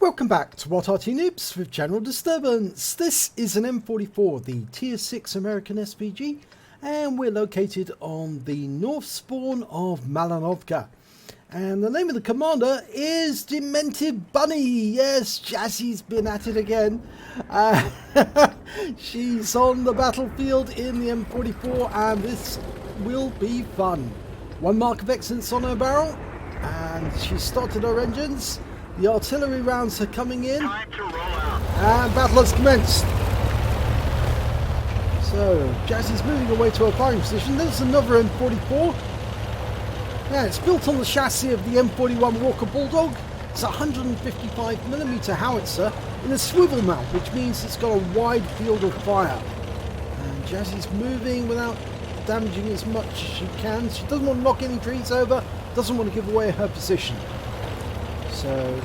Welcome back to What Arty Noobs with General Disturbance. This is an M44, the Tier 6 American SPG, and we're located on the north spawn of Malinovka. And the name of the commander is DementedBunny. Yes, Jazzy's been at it again. She's on the battlefield in the M44, and this will be fun. One mark of excellence on her barrel, and she's started her engines. The artillery rounds are coming in, and battle has commenced. So, Jazzy's moving away to her firing position. There's another M44. Yeah, it's built on the chassis of the M41 Walker Bulldog. It's a 155mm howitzer in a swivel mount, which means it's got a wide field of fire. And Jazzy's moving without damaging as much as she can. She doesn't want to knock any trees over, doesn't want to give away her position. So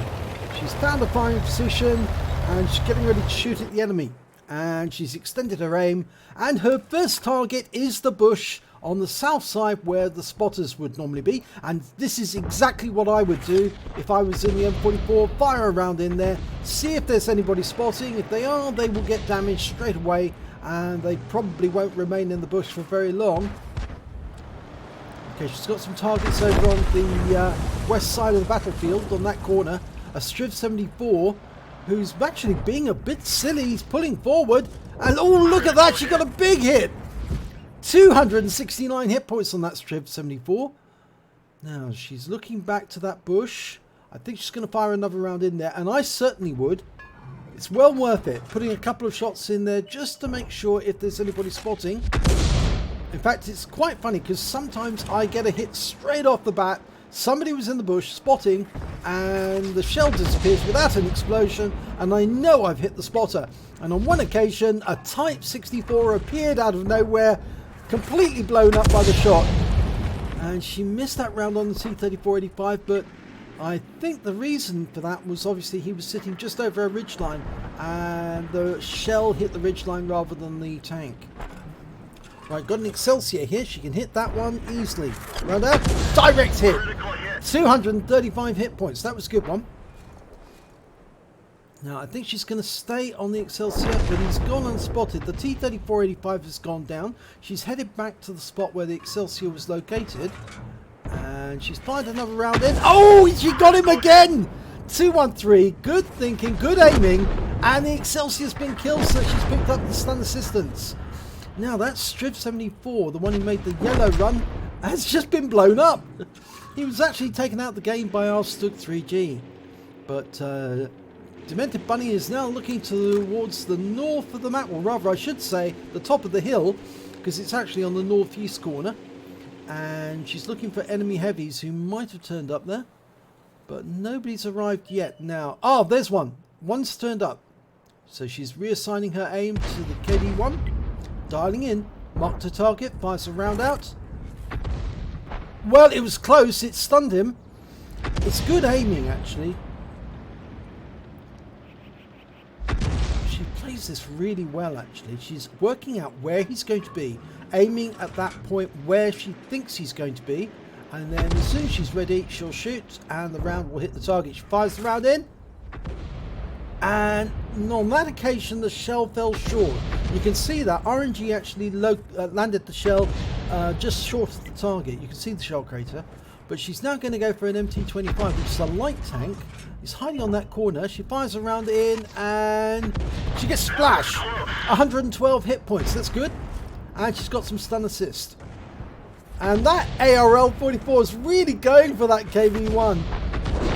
she's found a firing position and she's getting ready to shoot at the enemy, and she's extended her aim, and her first target is the bush on the south side where the spotters would normally be. And this is exactly what I would do if I was in the M44. Fire around in there, see if there's anybody spotting. If they are, they will get damaged straight away, and they probably won't remain in the bush for very long. Okay, she's got some targets over on the west side of the battlefield, on that corner. A Striv 74, who's actually being a bit silly. He's pulling forward, and oh, look at that, she got a big hit. 269 hit points on that Striv 74. Now, she's looking back to that bush. I think she's going to fire another round in there, and I certainly would. It's well worth it, putting a couple of shots in there just to make sure if there's anybody spotting. In fact, it's quite funny because sometimes I get a hit straight off the bat. Somebody was in the bush spotting, and the shell disappears without an explosion, and I know I've hit the spotter. And on one occasion, a Type 64 appeared out of nowhere, completely blown up by the shot. And she missed that round on the T-34-85, but I think the reason for that was obviously he was sitting just over a ridgeline, and the shell hit the ridgeline rather than the tank. Right, got an Excelsior here. She can hit that one easily. Round out, direct hit. 235 hit points. That was a good one. Now, I think she's going to stay on the Excelsior, but he's gone unspotted. The T-34-85 has gone down. She's headed back to the spot where the Excelsior was located, and she's fired another round in. Oh, she got him again. 213. Good thinking, good aiming, and the Excelsior's been killed, so she's picked up the stun assistance. Now that Striv 74, the one who made the yellow run, has just been blown up. He was actually taken out of the game by our Stug 3G. But DementedBunny is now looking towards the north of the map, or rather I should say the top of the hill, because it's actually on the northeast corner. And she's looking for enemy heavies who might have turned up there. But nobody's arrived yet now. Oh, there's one. One's turned up. So she's reassigning her aim to the KD1. Dialing in, marked her target, fires a round out. Well, it was close, it stunned him. It's good aiming, actually. She plays this really well, actually. She's working out where he's going to be, aiming at that point where she thinks he's going to be, and then as soon as she's ready, she'll shoot, and the round will hit the target. She fires the round in, and on that occasion the shell fell short. You can see that RNG actually landed the shell just short of the target. You can see the shell crater, but she's now going to go for an MT-25, which is a light tank. It's hiding on that corner. She fires a round in, and she gets splash. 112 hit points, that's good, and she's got some stun assist. And that ARL-44 is really going for that KV-1.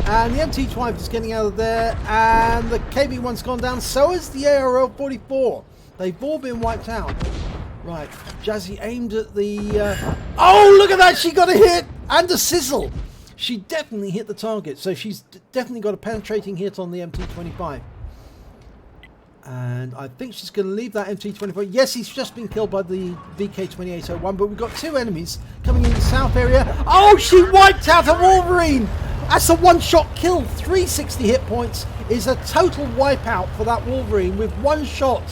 And the MT-25 is getting out of there, and the KV-1's gone down, so is the ARL-44. They've all been wiped out. Right, Jazzy aimed at the... Oh, look at that! She got a hit! And a sizzle! She definitely hit the target, so she's definitely got a penetrating hit on the MT-25. And I think she's going to leave that MT-25. Yes, he's just been killed by the VK-2801, but we've got two enemies coming in the south area. Oh, she wiped out a Wolverine! That's a one-shot kill. 360 hit points is a total wipeout for that Wolverine with one shot.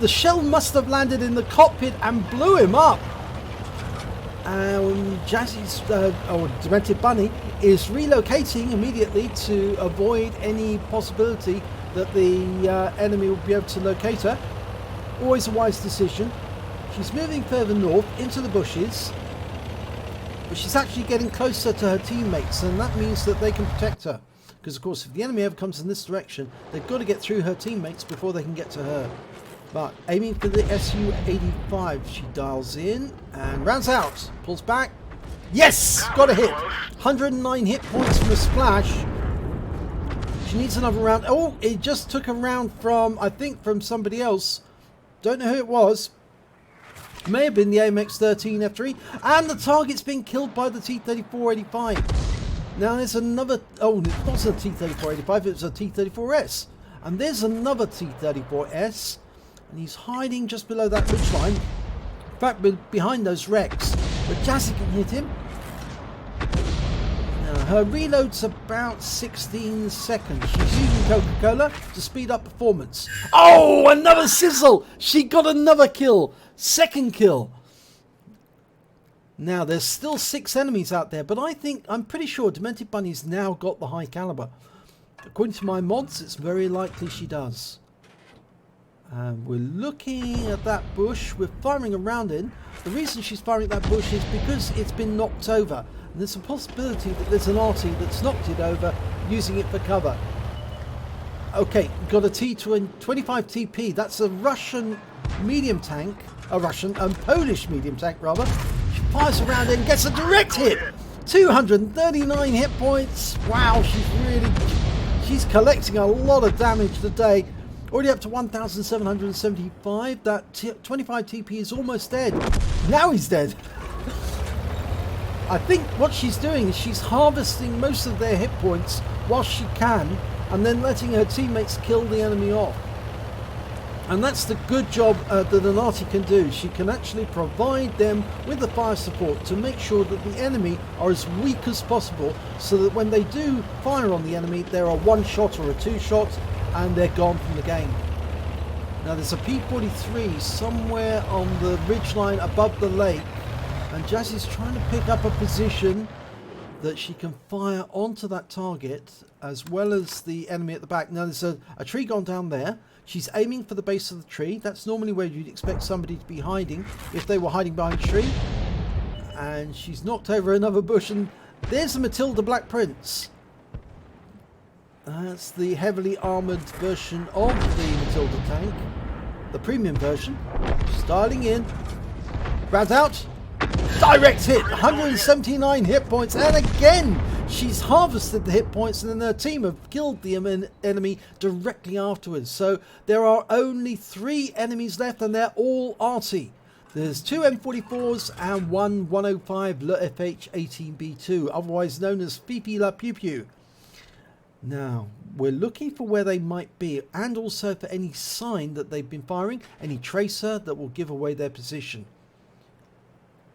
The shell must have landed in the cockpit and blew him up. Jazzy's, or DementedBunny, is relocating immediately to avoid any possibility that the enemy will be able to locate her. Always a wise decision. She's moving further north into the bushes, but she's actually getting closer to her teammates, and that means that they can protect her. Because of course, if the enemy ever comes in this direction, they've got to get through her teammates before they can get to her. But aiming for the Su-85, she dials in and rounds out, pulls back. Yes! Got a hit! 109 hit points from a splash. She needs another round. Oh, it just took a round from, I think, from somebody else. Don't know who it was. May have been the AMX-13 F3. And the target's been killed by the T-3485. Now there's another... Oh, it wasn't a T-3485, it was a T-34S. And there's another T-34S. And he's hiding just below that ridgeline. In fact, behind those wrecks. But Jazzy can hit him. Now, her reload's about 16 seconds. She's using Coca-Cola to speed up performance. Oh, another sizzle! She got another kill. Second kill. Now, there's still 6 enemies out there, but I'm pretty sure DementedBunny's now got the high caliber. According to my mods, it's very likely she does. And we're looking at that bush. We're firing around in. The reason she's firing at that bush is because it's been knocked over. And there's a possibility that there's an Arty that's knocked it over, using it for cover. Okay, got a T-25 TP. That's a Russian medium tank. A Polish medium tank, rather. She fires around in, gets a direct hit. 239 hit points. Wow, she's collecting a lot of damage today. Already up to 1,775. That 25 TP is almost dead. Now he's dead. I think what she's doing is she's harvesting most of their hit points whilst she can, and then letting her teammates kill the enemy off. And that's the good job that an Arty can do. She can actually provide them with the fire support to make sure that the enemy are as weak as possible, so that when they do fire on the enemy, they're a one-shot or a two-shot, and they're gone from the game. Now there's a P43 somewhere on the ridgeline above the lake, and Jazzy's trying to pick up a position that she can fire onto that target as well as the enemy at the back. Now there's a tree gone down there. She's aiming for the base of the tree. That's normally where you'd expect somebody to be hiding if they were hiding behind a tree. And she's knocked over another bush, and there's the Matilda Black Prince. That's the heavily armoured version of the Matilda tank. The premium version. Styling in. Round out. Direct hit. 179 hit points. And again, she's harvested the hit points, and then her team have killed the enemy directly afterwards. So there are only 3 enemies left, and they're all Arty. There's 2 M44s and 1 105 Le FH-18B2, otherwise known as Fifi La Pew Pew. Now, we're looking for where they might be, and also for any sign that they've been firing, any tracer that will give away their position.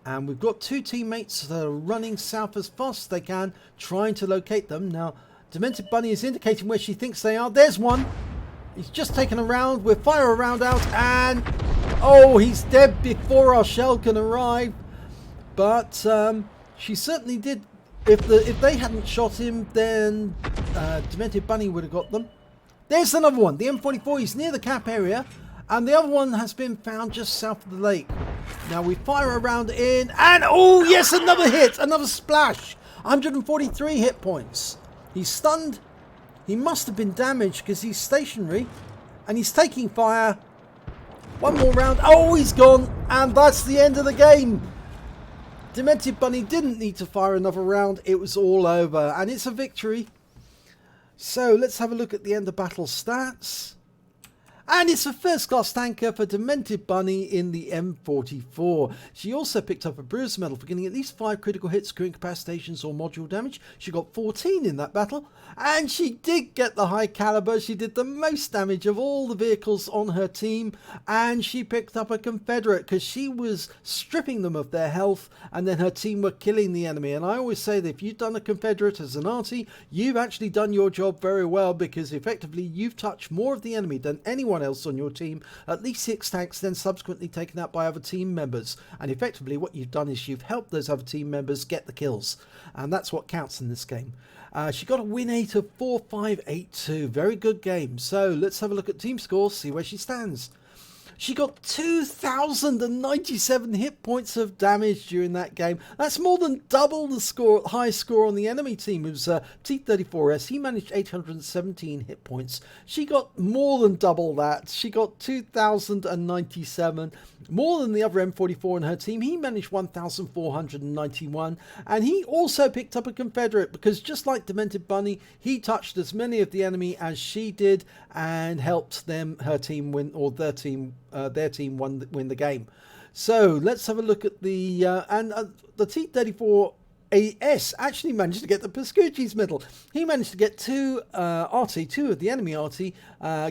And we've got 2 teammates that are running south as fast as they can, trying to locate them. Now, DementedBunny is indicating where she thinks they are. There's one. He's just taken a round. We'll fire a round out, and oh, he's dead before our shell can arrive. But she certainly did. If they hadn't shot him, then DementedBunny would have got them. There's another one. The M44 is near the cap area, and the other one has been found just south of the lake. Now we fire a round in, and oh yes, another hit, another splash. 143 hit points. He's stunned. He must have been damaged because he's stationary, and he's taking fire. One more round. Oh, he's gone, and that's the end of the game. DementedBunny didn't need to fire another round. It was all over, and it's a victory. So let's have a look at the end of battle stats. And it's a first class tanker for DementedBunny in the M44. She also picked up a Bruiser medal for getting at least 5 critical hits, crew incapacitations or module damage. She got 14 in that battle, and she did get the high caliber. She did the most damage of all the vehicles on her team, and she picked up a Confederate because she was stripping them of their health, and then her team were killing the enemy. And I always say that if you've done a Confederate as an Arty, you've actually done your job very well, because effectively you've touched more of the enemy than anyone anyone else on your team at least 6 tanks, then subsequently taken out by other team members. And effectively what you've done is you've helped those other team members get the kills, and that's what counts in this game. She got a win rate of 4-5-8-2. Very good game. So let's have a look at team scores, see where she stands. She got 2,097 hit points of damage during that game. That's more than double the high score on the enemy team. It was T34S. He managed 817 hit points. She got more than double that. She got 2,097, more than the other M44 in her team. He managed 1,491, and he also picked up a Confederate, because just like DementedBunny, he touched as many of the enemy as she did and helped her team win, or their team win the game. So let's have a look at the the T34S actually managed to get the Pascucci's medal. He managed to get two of the enemy Arty,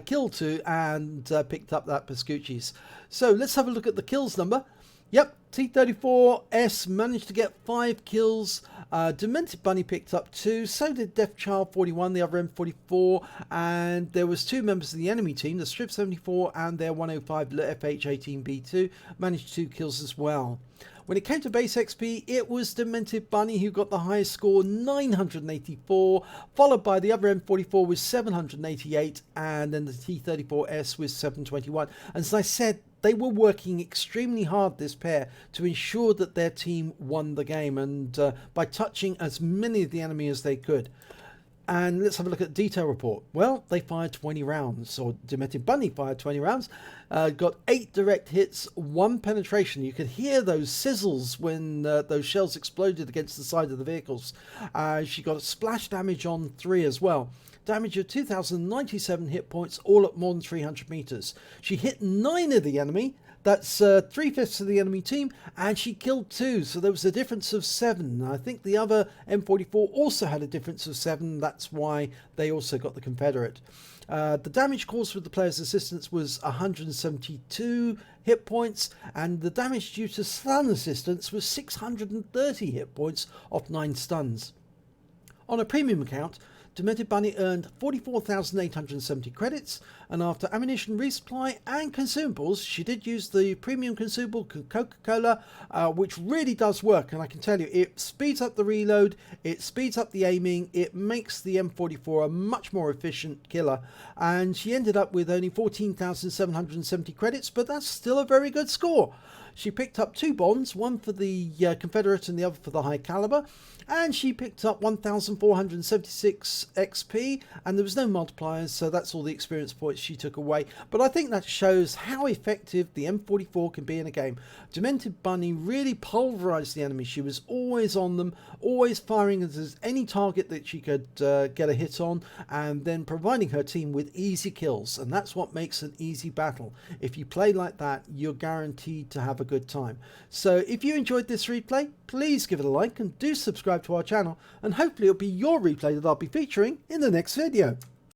killed 2, and picked up that Pascucci's. So let's have a look at the kills number. Yep, T34S managed to get 5 kills. DementedBunny picked up 2. So did DeafChild41, the other M44. And there was 2 members of the enemy team, the Strip74 and their 105 FH18B2, managed 2 kills as well. When it came to base XP, it was DementedBunny who got the highest score, 984, followed by the other M44 with 788, and then the T34S with 721. And as I said, they were working extremely hard, this pair, to ensure that their team won the game, and by touching as many of the enemy as they could. And let's have a look at the detail report. Well, they fired 20 rounds, or DementedBunny fired 20 rounds, got 8 direct hits, 1 penetration. You could hear those sizzles when those shells exploded against the side of the vehicles. She got a splash damage on 3 as well. Damage of 2,097 hit points, all at more than 300 meters. She hit 9 of the enemy. That's 3/5 of the enemy team, and she killed 2, so there was a difference of 7. I think the other M44 also had a difference of 7. That's why they also got the Confederate. The damage caused with the player's assistance was 172 hit points, and the damage due to stun assistance was 630 hit points off 9 stuns. On a premium account, DementedBunny earned 44,870 credits, and after ammunition resupply and consumables, she did use the premium consumable Coca-Cola, which really does work, and I can tell you, it speeds up the reload, it speeds up the aiming, it makes the M44 a much more efficient killer, and she ended up with only 14,770 credits, but that's still a very good score. She picked up 2 bombs, one for the Confederate and the other for the High Calibre, and she picked up 1,476 XP, and there was no multipliers, so that's all the experience points she took away. But I think that shows how effective the M44 can be in a game. DementedBunny really pulverized the enemy. She was always on them, always firing at any target that she could get a hit on, and then providing her team with easy kills, and that's what makes an easy battle. If you play like that, you're guaranteed to have a good time. So if you enjoyed this replay, please give it a like and do subscribe to our channel, and hopefully it'll be your replay that I'll be featuring in the next video.